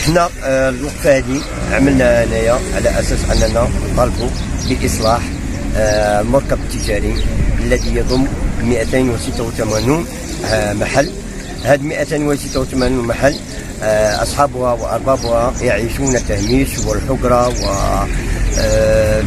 حنا الوقفه هذه عملنا هنايا على اساس اننا نطالبوا باصلاح المركب التجاري الذي يضم 286 محل. هاد 286 محل اصحابها واربابها يعيشون التهميش والحقره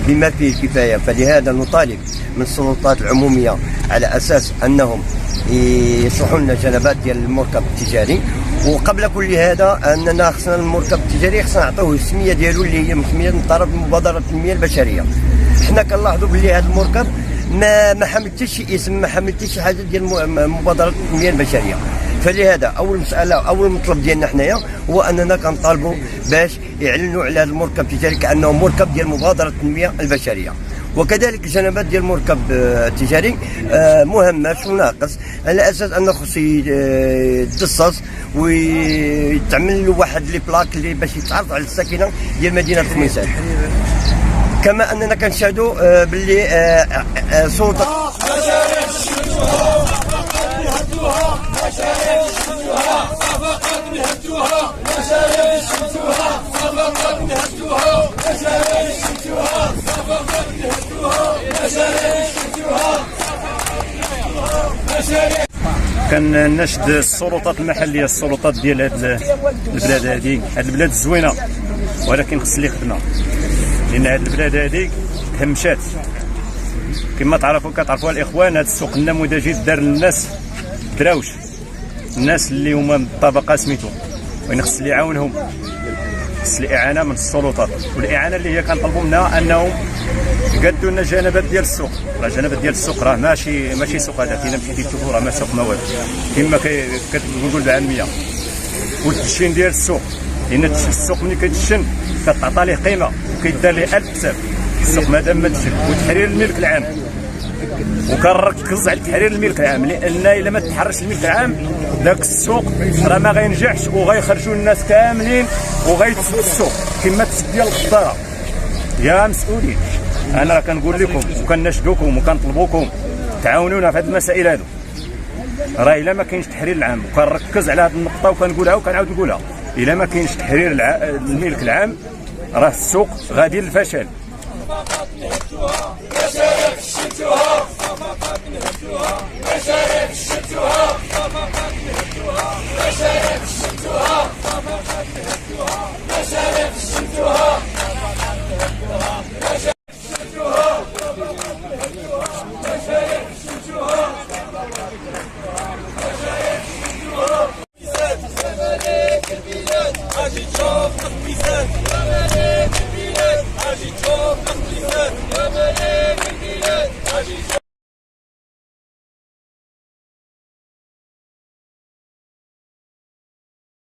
بما فيه الكفايه، فلهذا نطالب من السلطات العموميه على اساس انهم يصلحوا لنا جنبات ديال المركب التجاري. وقبل كل هذا اننا خصنا المركب التجاري خصنا نعطوه السميه ديالو اللي هي مسميه من طرف مبادره التنميه البشريه. حنا كنلاحظوا باللي هذا المركب ما حمل حتى شي اسم، ما حمل حتى شي حاجه ديال مبادره التنميه البشريه. فلهذا اول مساله اول مطلب ديالنا حنايا هو اننا كنطالبوا باش يعلنوا على هذا المركب التجاري كانه مركب ديال مبادره التنميه البشريه. وكذلك الجنبات ديال المركب التجاري مهمش وناقص، على اساس انه خصو يتصص ويتعمل له واحد لي بلاك اللي باش يتعرف على الساكنه ديال مدينه خميسات. كما اننا كنشاهدوا باللي سلطه كنشد السلطات المحليه، السلطات ديال هذه البلاد هذه، هذه البلاد الزوينه ولكن خص لي خدمه، لان هذه البلاد هذه تهمشات كما كتعرفوا الاخوان. هذا السوق النموذجي دار للناس دراوش، الناس اللي هما من الطبقه سميتو، وين خص اللي يعاونهم، خص الاعانه من السلطات. والاعانه اللي هي كنطلبوا منها انهم يقادوا لنا جنبات ديال السوق. راه جنبات ديال السوق راه ماشي سوق هذا، كاين مشيتي تشوفوا راه ما سوق مواد كما كتقول بالعاميه. والتدشين ديال السوق، لان السوق ملي كيتدشن كتعطى ليه قيمه وكيدار ليه 1000 حساب. السوق مادام ما دشن. وتحرير الملك العام، وكنركز على تحرير الملك العام، لان الا ما تحررش الملك العام ذاك السوق راه ما غينجحش، وغيخرجوا الناس كاملين وغيتسد السوق كما تسد ديال الخضاره. يا مسؤولين، انا راه كنقول لكم وكنشدوكم وكنطلبوكم تعاونونا في هذه المسائل هذو. راه الا ما كاينش تحرير العام، وكنركز على هذه النقطه وكنقولها وكنعاود نقولها، الا ما كاينش تحرير الملك العام راه السوق غادي للفشل. اجي تشوف تخبيزات، اجي تشوف